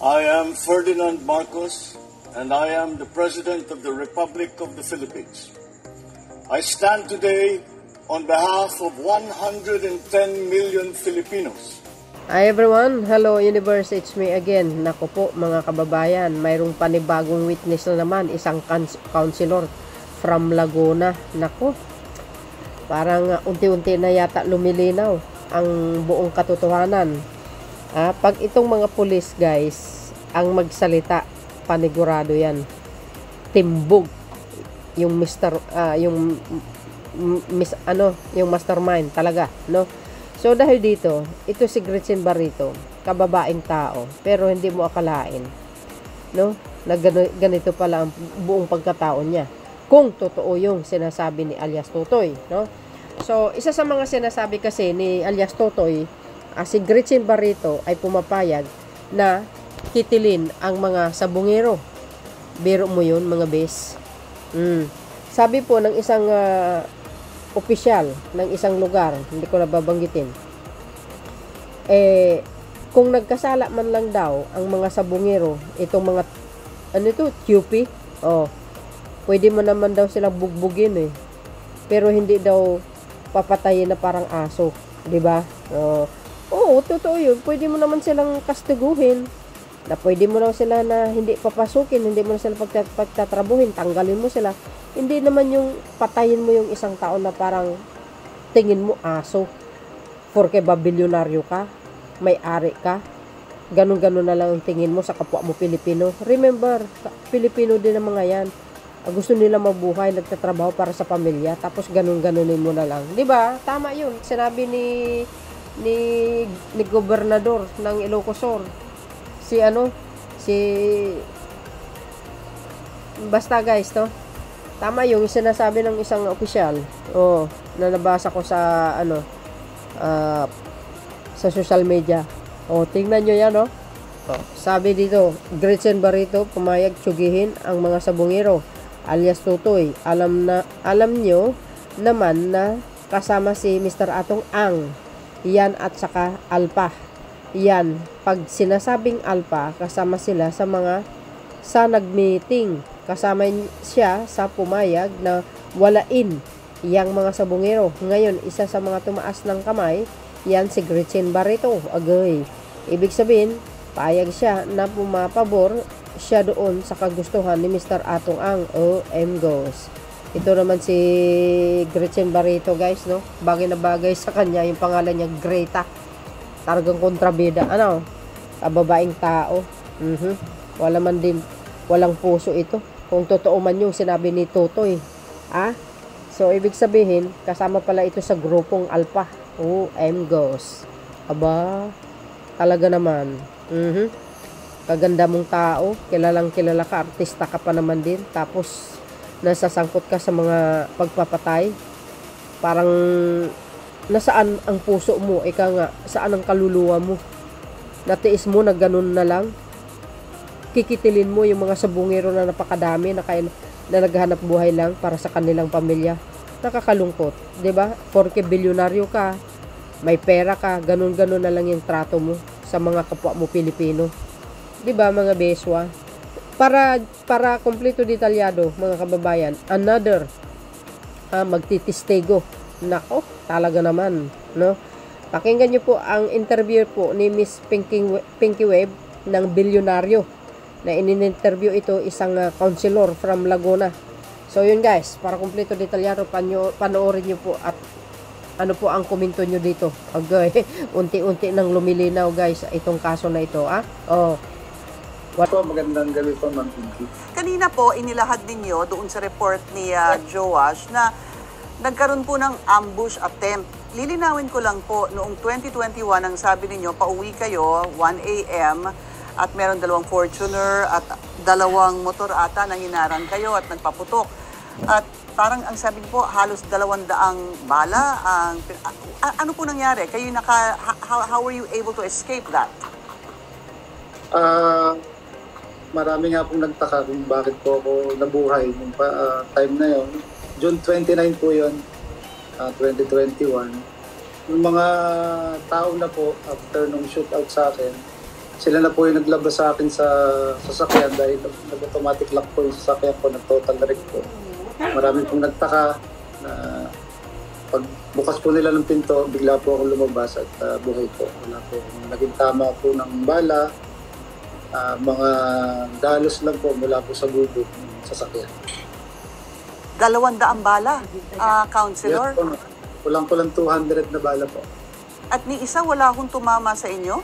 I am Ferdinand Marcos, and I am the President of the Republic of the Philippines. I stand today on behalf of 110 million Filipinos. Hi everyone, hello universe, it's me again. Naku po mga kababayan, mayroong panibagong witness na naman, isang counselor from Laguna. Naku, parang unti-unti na yata lumilinaw ang buong katotohanan. Pag itong mga pulis guys, ang magsalita, panigurado yan. Timbog yung yung mastermind talaga, no? So dahil dito, ito si Gretchen Barreto, kababaeng tao, pero hindi mo akalain, no? Na ganito pala ang buong pagkatao niya. Kung totoo yung sinasabi ni alias Totoy, no? So isa sa mga sinasabi kasi ni alias Totoy, si Gretchen Barreto ay pumapayag na kitilin ang mga sabungero. Biro mo yun mga bes. Sabi po ng isang opisyal ng isang lugar, hindi ko nababanggitin, kung nagkasala man lang daw ang mga sabungero, itong mga QP, pwede mo naman daw silang bugbugin pero hindi daw papatayin na parang aso, di ba? Oo, totoo yun. Pwede mo naman silang kastiguhin, na pwede mo na sila na hindi papasukin, hindi mo na sila pagtatrabuhin, tanggalin mo sila. Hindi naman yung patayin mo yung isang tao na parang tingin mo aso. Porke ba bilyonaryo ka, may-ari ka, ganun-ganun na lang ang tingin mo sa kapwa mo Pilipino. Remember, Pilipino din ang mga yan. Gusto nila mabuhay, nagtatrabaho para sa pamilya, tapos ganun-ganunin mo na lang. 'Di ba? Tama 'yun. Sinabi ni gobernador ng Ilocos Sur. Basta guys, to. Tama yung sinasabi ng isang opisyal. Na nabasa ko sa sa social media. Tingnan nyo yan, Sabi dito, Gretchen Barreto pumayag tsugihin ang mga sabungero alias Totoy. Alam nyo naman na kasama si Mr. Atong Ang. Yan at saka Alpha. Yan, pag sinasabing Alpha, kasama sila sa nag-meeting. Kasama siya sa pumayag na walain yang mga sabungero. Ngayon, isa sa mga tumaas ng kamay, yan si Gretchen Barreto. Agay. Ibig sabihin, payag siya na pumapabor siya doon sa kagustuhan ni Mr. Atong Ang. Goes. Ito naman si Gretchen Barreto guys, no? Bagay na bagay sa kanya yung pangalan niya, Greta. Targang kontrabida. Kababaeng tao. Walang puso ito. Kung totoo man yung sinabi ni Totoy. So ibig sabihin, kasama pala ito sa grupong Alpha. Goes. Aba, talaga naman. Kaganda mong tao, kilalang kilala ka, artista ka pa naman din, tapos nasasangkot ka sa mga pagpapatay. Parang nasaan ang puso mo? Ika nga, saan ang kaluluwa mo? Natiis mo na ganun na lang? Kikitilin mo yung mga sabungero na napakadami na naghahanap buhay lang para sa kanilang pamilya. Nakakalungkot, 'di ba? Porke bilyonaryo ka, may pera ka, ganun-ganun na lang yung trato mo sa mga kapwa mo Pilipino. 'Di ba mga beswa? Para kompleto detalyado mga kababayan, another magtitistego. Nako, talaga naman, no? Pakinggan niyo po ang interview po ni Miss Pinky Web ng bilyonaryo na in-interview ito isang counselor from Laguna. So yun guys, para kompleto detalyado, panoorin niyo po at ano po ang komento niyo dito. Okay, unti-unti nang lumilinaw guys itong kaso na ito, Magandang gabi po, Ma'am Pinky. Kanina po, inilahad ninyo doon sa report ni Joash na nagkaroon po ng ambush attempt. Lilinawin ko lang po, noong 2021, ang sabi ninyo, pauwi kayo, 1 a.m. at meron 2 Fortuner at 2 motor ata na hinarang kayo at nagpaputok. At parang ang sabi po, halos 200 bala. Ano po nangyari? Kayo how were you able to escape that? Marami nga pong nagtaka kung bakit po ako nabuhay nung time na yon. June 29 po yun, 2021. Yung mga tao na po, after nung shootout sa akin, sila na po yung naglabas sa akin sa sasakyan dahil nag-automatic lock po yung sasakyan ko, nag-total wreck po. Marami pong nagtaka na pagbukas po nila ng pinto, bigla po ako lumabas at buhay po. Wala po naging tama po ng bala, mga dalos lang po mula po sa bubog ng sasakyan. 200 bala, Councilor? Yes, po, kulang-kulang 200 na bala po. At ni isa wala akong tumama sa inyo?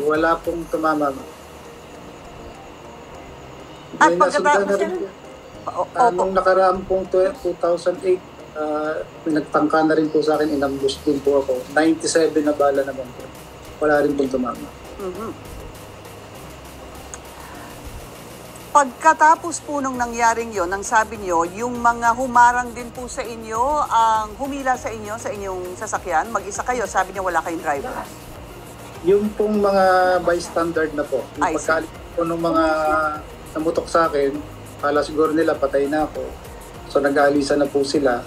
Wala pong tumama. At May nasundan na rin po. Opo. Nung nakaraan pong 2008, pinagtangka na rin po sa akin, inambush din po ako. 97 na bala naman po. Wala rin pong tumama. Pagkatapos po nung nangyaring yon, ang sabi nyo, yung mga humarang din po sa inyo, ang humila sa inyo, sa inyong sasakyan, mag-isa kayo, sabi nyo wala kayong driver. Yung pong mga bystander na po, yung I see. pagkaalis po ng mga namutok sa akin, kala siguro nila patay na ako. So nag-aalisan na po sila.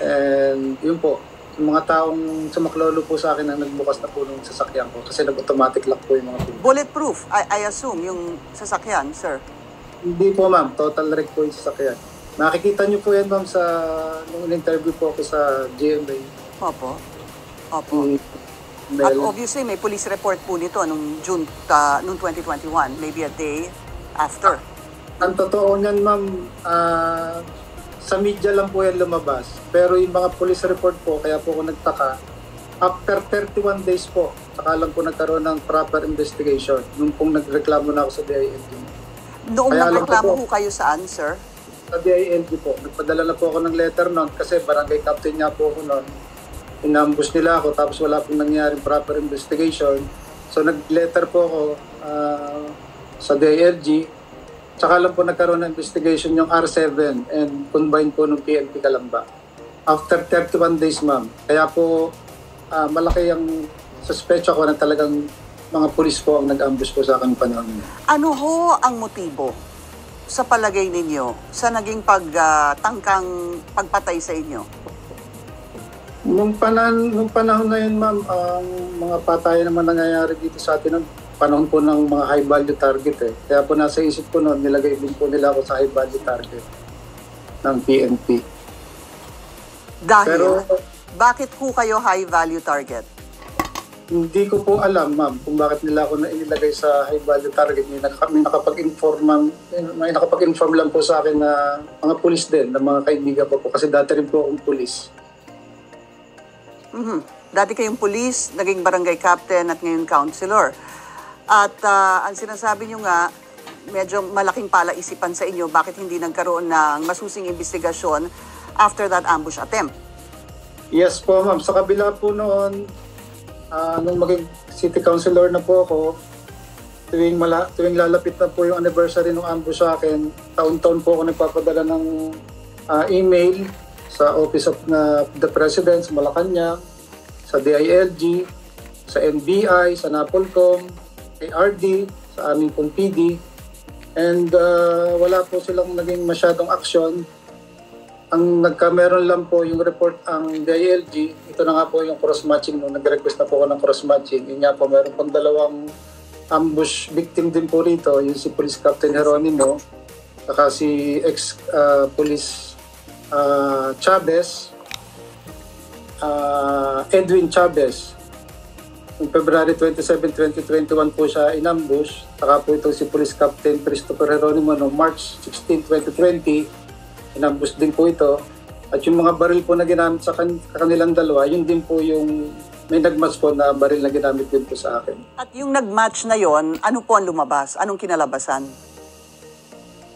And yun po, yung mga taong sumaklolo po sa akin ang nagbukas na po ng sasakyan ko kasi nag-automatic lock po yung mga pinto. Bulletproof, I assume, yung sasakyan, sir. Hindi po ma'am, total wreck po yung sasakyan. Nakikita niyo po yan ma'am sa nung interview po ako sa GMA. Opo. Opo. At obviously, may police report po nito nung June, nung 2021, maybe a day after. Ang totoo niyan ma'am, sa media lang po yan lumabas. Pero yung mga police report po, kaya po ako nagtaka, after 31 days po, saka lang po nagkaroon ng proper investigation. Nung pong nagreklamo na ako sa DILG. Noong Kaya alam ko nagreklamo po, po kayo saan, sir? sa DILG po, nagpadala na po ako ng letter noon kasi barangay captain niya po ako noon. Inambush nila ako tapos wala pong nangyaring proper investigation. So nag-letter po ako sa DILG. Saka lang po nagkaroon ng investigation yung R7 and combined po ng PNP Calamba. After 31 days, ma'am. Kaya po malaki ang suspecha ko na talagang mga pulis po ang nag-ambush po sa akin panahon. Ano ho ang motibo sa palagay ninyo sa naging pagtangkang pagpatay sa inyo? Nung panahon na yun, ma'am, ang mga patayan naman nangyayari dito sa atin, panahon po ng mga high value target eh. Kaya po nasa isip ko noon, nilagay din po nila ako sa high value target ng PNP. Dahil, Pero bakit ho kayo high value target? hindi ko po alam, ma'am, kung bakit nila ako na inilagay sa high value target. May nakapag-inform lang po sa akin na mga pulis din, na mga kaibigan ko po. Kasi dati rin po akong pulis. Dati kayong pulis, naging barangay captain at ngayon councilor. At ang sinasabi nyo nga, medyo malaking palaisipan sa inyo bakit hindi nagkaroon ng masusing investigasyon after that ambush attempt. Yes po, ma'am. Sa kabila po noon, nung maging city councilor na po ako, tuwing lalapit na po yung anniversary ng ambush sa akin, taon-taon po ako nagpapadala ng email sa Office of the President sa Malacanang, sa DILG, sa NBI, sa NAPOLCOM, ARD, sa aming pong PD. And wala po silang naging masyadong action. Ang meron lang po yung report ang DILG. Ito na nga po yung cross-matching. Nung nag-request na po ako ng cross-matching, yun nga po, meron pang dalawang ambush victim din po rito. Yung si Police Captain Jeronimo, saka si ex-Police Chavez, Edwin Chavez. Noong February 27, 2021 po siya inambush. Saka po ito si Police Captain Christopher Jeronimo noong March 16, 2020. Inambush din po ito. At yung mga baril po na ginamit sa kanilang dalawa, yun din po yung may nagmatch po na baril na ginamit din po sa akin. At yung nagmatch na yon, ano po ang lumabas? Anong kinalabasan?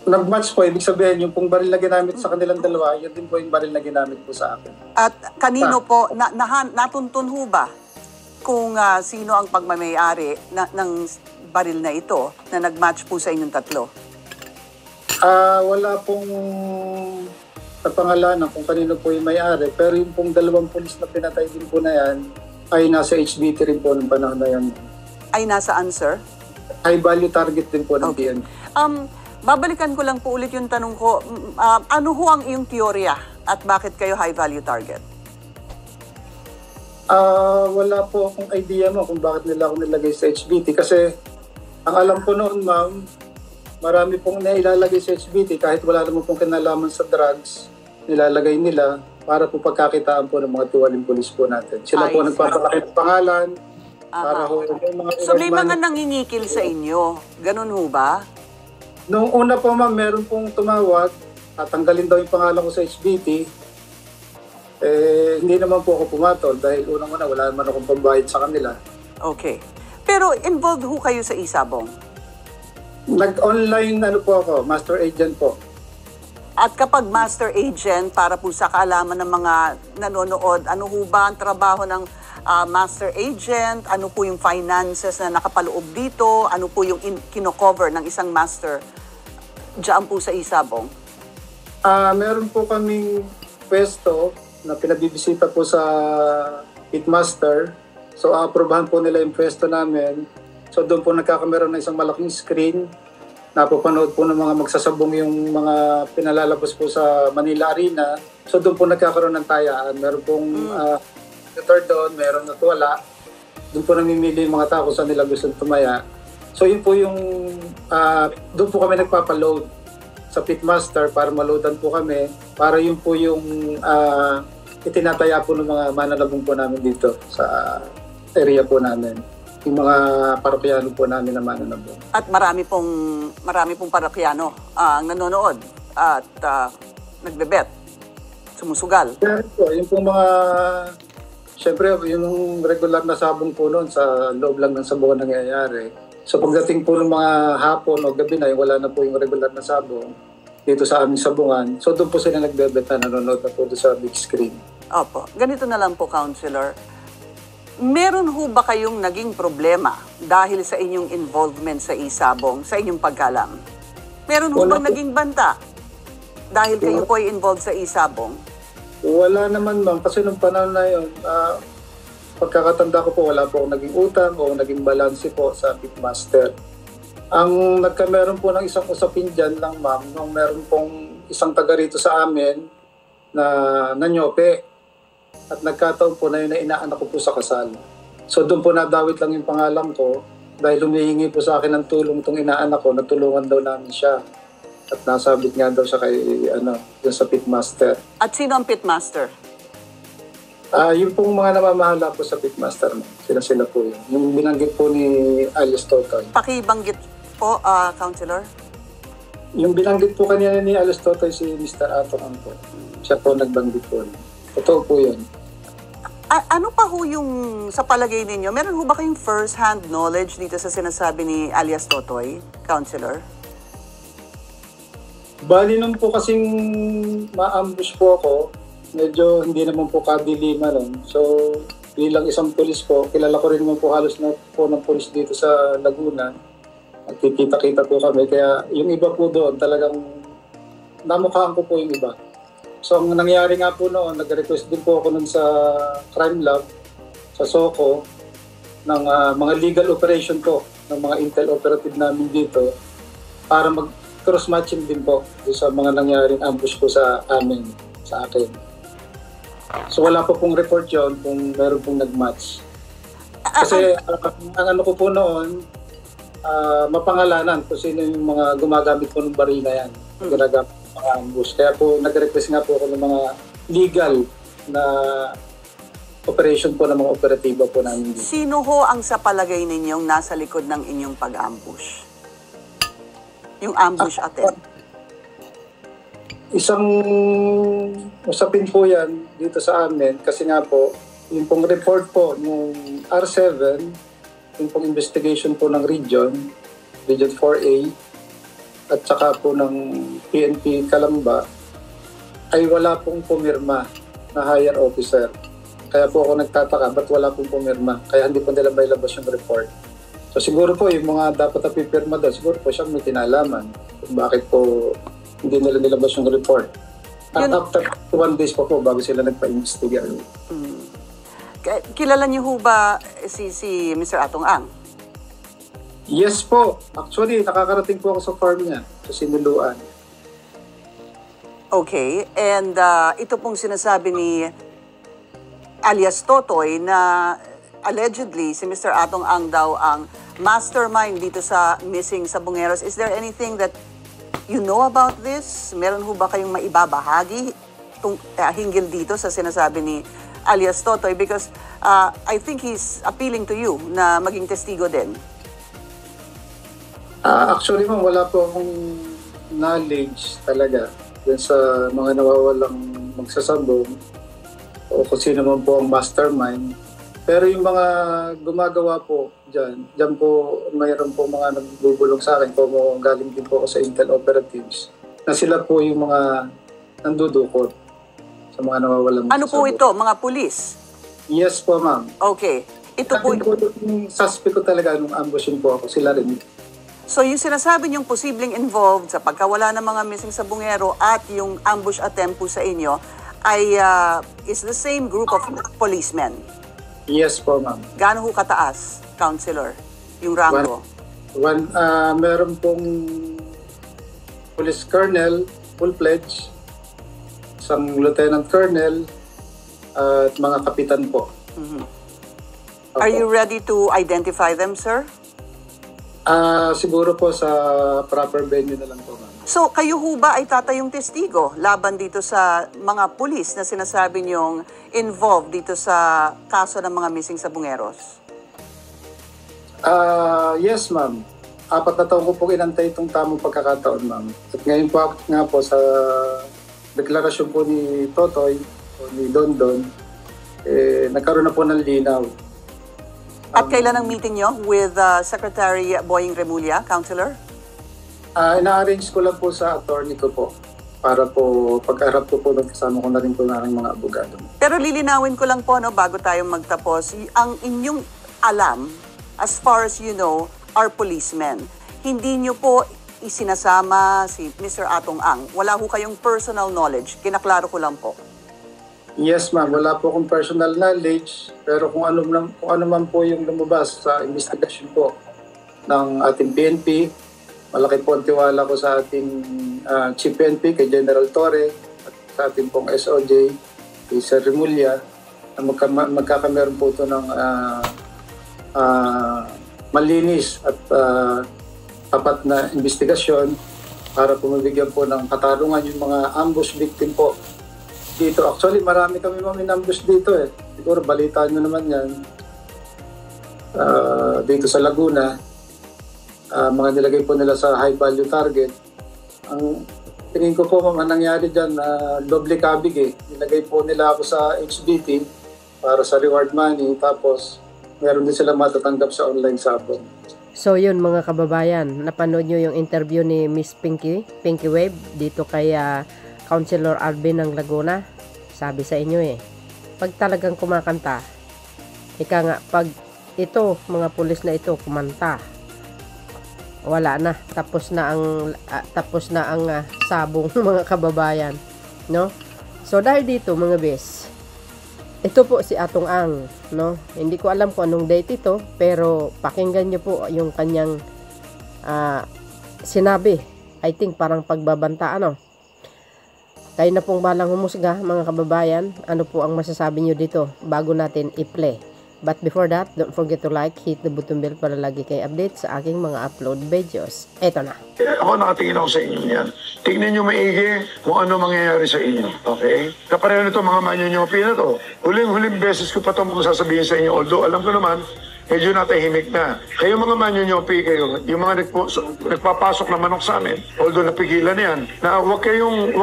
Nagmatch po, ibig sabihin, yung pong baril na ginamit sa kanilang dalawa, yun din po yung baril na ginamit po sa akin. At kanino po, natuntun ho ba kung sino ang pagmamayari ng baril na ito na nagmatch po sa inyong tatlo? Wala pong napangalanan kung kanino po yung may-ari, pero yung pong dalawang pulis na pinatay din po na yan ay nasa HBT rin po ng panahon na yan. Ay nasaan, sir? High value target din po ng PNP. Babalikan ko lang po ulit yung tanong ko. Ano ho ang iyong teorya at bakit kayo high value target? Wala po akong idea mo kung bakit nila ako nilagay sa HBT kasi ang alam ko noon, ma'am, marami pong nailalagay sa HBT kahit wala naman pong kinalaman sa drugs, nilalagay nila para po pagkakitaan po ng mga tiwaling pulis po natin. Sila po nagpapalaki ng pangalan para ho yung mga So may mga nangingikil sa inyo, ganun ho ba? Noong una po, ma'am, meron pong tumawag at tanggalin daw yung pangalan ko sa HBT. Hindi naman po ako pumatol dahil unang-una wala naman akong pambayad sa kanila. Okay. Pero involved ho kayo sa Isabong? Nag-online po ako, master agent po. At kapag master agent, para po sa kaalaman ng mga nanonood, ano ho ba ang trabaho ng master agent? Ano po yung finances na nakapaloob dito? Ano po yung kino-cover ng isang master diyan po sa Isabong? Meron po kaming pwesto na pinabibisita po sa pitmaster. So, aprobahan po nila yung pwesto namin. So, doon po nagkakameron ng isang malaking screen. Napapanood po ng mga magsasabong yung mga pinalalabas po sa Manila Arena. So, doon po nagkakaroon ng tayaan. Meron pong third doon, meron at wala. Doon po namimili yung mga tao kung saan nila gusto tumaya. So, yun po yung, doon po kami nagpapaload sa pitmaster para maloadan po kami. Para yun po yung itinataya po ng mga mananabong po namin dito sa area po namin. Yung mga parokyano po namin na mananabong. At marami pong parokyano ang nanonood at nagbebet, sumusugal. Kaya po, yung po mga, syempre yung regular na sabong po noon sa loob lang ng sabong nangyayari. So pagdating po ng mga hapon o gabi na, wala na po yung regular na sabong dito sa aming sabungan. So doon po sila nagbebet na nanonood na po doon sa big screen. Opo. Ganito na lang po, Counselor. Meron ho ba kayong naging problema dahil sa inyong involvement sa Isabong, sa inyong pagkalam? Meron ho bang naging banta dahil kayo po ay involved sa Isabong? Wala naman, ma'am. Kasi nung panahon na yun, pagkakatanda ko po, wala po akong naging utang o naging balanse po sa pitmaster. Ang nagkameron po ng isang usapin dyan lang, ma'am, nung meron pong isang taga rito sa amin na nanyope. At nagkataon po na yun na inaanak ko po sa kasal. So doon po nadawit lang yung pangalan ko dahil humihingi po sa akin ng tulong itong inaanak ko, natulungan daw namin siya. At nasabit nga daw siya kay, dun sa pitmaster. At sino ang pitmaster? Yung pong mga namamahala po sa pitmaster, sila po yun. Yung binanggit po ni Alias Totoy. Pakibanggit po, Counselor. Yung binanggit po kanina ni Alias Totoy si Mr. Atong Angko. Siya po nagbanggit po. Totoo po yun. Ano pa ho yung sa palagay ninyo? Meron ho ba kayong first-hand knowledge dito sa sinasabi ni Alias Totoy, Counselor? Bali nung po kasing ma-ambush po ako, medyo hindi naman po kadilima nun. So, bilang isang pulis po, kilala ko rin naman po halos na po ng pulis dito sa Laguna. Nagkikita-kita po kami. Kaya yung iba po doon, talagang namukhaan ko po yung iba. So, ang nangyari nga po noon, nag-request din po ako nun sa Crime Lab, sa SOCO, ng mga legal operation po, ng mga intel operative namin dito, para mag-cross-matching din po sa mga nangyaring ambush po sa amin, sa akin. So wala po pong report yun kung meron pong nag-match. Kasi ang ano ko po noon, mapangalanan kung sino yung mga gumagamit po ng baril na yan. Ginagamit ng mga ambush. Kaya po nag-request nga po ako ng mga legal na operation po ng mga operatiba po namin. Sino ho ang sa palagay ninyong nasa likod ng inyong pag-ambush? Yung ambush attempt? Isang usapin po yan dito sa amin kasi nga po, yung pong report po ng R7, yung pong investigation po ng Region 4A, at saka po ng PNP Calamba, ay wala pong pumirma na higher officer. Kaya po ako nagtataka, ba't wala pong pumirma? Kaya hindi po nila may labas yung report. So siguro po yung mga dapat na pipirma doon, siguro po siyang may kinalaman kung bakit po hindi nila nilabas yung report. At after 1 days po bago sila nagpa-investigate. Kilala niyo ho ba si Mr. Atong Ang? Yes po. Actually, nakakarating po ako sa farm niya, sa Sinuluan. Okay. And ito pong sinasabi alias Totoy na allegedly si Mr. Atong Ang daw ang mastermind dito sa missing Sabongeros. Is there anything that you know about this? Meron ho ba kayong maibabahagi hinggil dito sa sinasabi ni alias Totoy? Because I think he's appealing to you na maging testigo din. Actually, ma'am, wala po akong knowledge talaga dun sa mga nawawalang magsasabong o kung sino man po ang mastermind. Pero yung mga gumagawa po dyan po mayroon po mga nagbubulong sa akin kung galing din po ako sa Intel Operatives na sila po yung mga nandudukot sa mga nawawalang magsasabong. Ano po ito? Mga pulis? Yes po, ma'am. Okay. Ito po... Yung suspect ko talaga nung ambushing po ako, sila rin. So yung sinasabi niyong posibleng involved sa pagkawala ng mga missing Sabongero at yung ambush attempt po sa inyo ay is the same group of policemen? Yes po, ma'am. Gaano ho kataas, Counselor, yung rango? Meron pong police colonel, full-fledged, isang lieutenant colonel, at mga kapitan po. Mm-hmm. Are you ready to identify them, sir? Siguro po sa proper venue na lang po, ma'am. So, kayo ho ba ay tatayong testigo laban dito sa mga pulis na sinasabi niyong involved dito sa kaso ng mga missing Sabongeros? Yes, ma'am. 4 na taon ko po inantay itong tamang pagkakataon, ma'am. At ngayon po nga po sa deklarasyon po ni Totoy o ni Dondon, nagkaroon na po ng linaw. At kailan ang meeting niyo with Secretary Boying Remulla, Counselor? Ina-arrange ko lang po sa attorney ko po para po pag-harap ko po kasama ko na rin po ng mga abogado. Pero lilinawin ko lang po bago tayong magtapos, ang inyong alam, as far as you know, are policemen. Hindi niyo po isinasama si Mr. Atong Ang. Wala ho kayong personal knowledge. Kinaklaro ko lang po. Yes, ma'am. Wala po akong personal knowledge, pero kung ano man po yung lumabas sa investigasyon po ng ating PNP, malaki po ang tiwala ko sa ating Chief PNP, kay General Torre, at sa ating pong SOJ, kay Sir Remulla, na magkakameron po ito ng malinis at tapat na investigasyon para pumibigyan po ng katarungan yung mga ambush victim po dito. Actually, marami kami in-ambush dito eh. Siguro balitaan nyo naman yan. Dito sa Laguna, mga nilagay po nila sa high value target. Ang tingin ko po, ang nangyari dyan, doble kabig eh. Nilagay po nila ako sa HBT para sa reward money, tapos meron din sila matatanggap sa online sabon. So yun mga kababayan, napanood nyo yung interview ni Miss Pinky Wave dito kay Councilor Alvin ng Laguna. Sabi sa inyo pag talagang kumakanta, ika nga, pag ito, mga pulis na ito, kumanta, wala na, tapos na ang sabong mga kababayan, no? So dahil dito mga bes, ito po si Atong Ang, no? Hindi ko alam kung anong date ito, pero pakinggan niyo po yung kanyang sinabi. I think parang pagbabanta, ano? Kayo na pong balang humusga, mga kababayan. Ano po ang masasabi niyo dito bago natin i-play? But before that, don't forget to like, hit the button bell para lagi kayo update sa aking mga upload videos. Eto na. Ako nakatingin ako sa inyo yan. Tingnan nyo maigi kung ano mangyayari sa inyo. Okay? Kapareho nito mga manyonyopi na to. Huling beses ko pa ito sasabihin sa inyo. Although alam ko naman, medyo natahimik na. Kayo mga manyonyopi kayo, yung mga nagpapasok na manok sa amin, although napigilan na yan, na huwag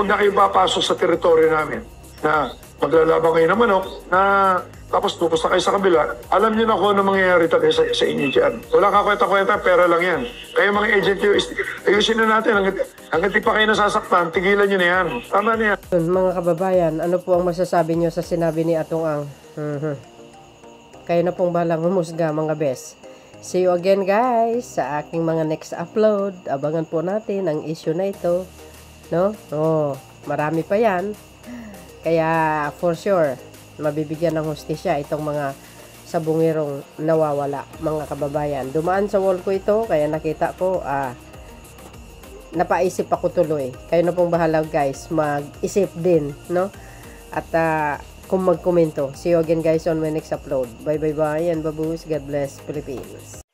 na kayo papasok sa teritoryo namin. Na maglalabang kayo ng manok, na tapos pupusta kayo sa kabila, alam niyo na kung ano mangyayari talaga sa inyo dyan. Wala ka kwenta-kwenta, pera lang yan. Kayo mga agent, ayusin na natin. Hanggang di pa kayo nasasaktan, tigilan niyo na yan. Tama na yan. Mga kababayan, ano po ang masasabi niyo sa sinabi ni Atong Ang? Kayo na pong balang humusga mga bes. See you again guys sa aking mga next upload. Abangan po natin ang issue na ito. No? Marami pa yan. Kaya for sure, mabibigyan ng hustisya itong mga sabongerong nawawala, mga kababayan. Dumaan sa wall ko ito, kaya nakita ko, napaisip ako tuloy. Kayo na pong bahala guys, mag-isip din, no? At kung magkomento. See you again guys on my next upload. Bye bye bye and babush. God bless Philippines.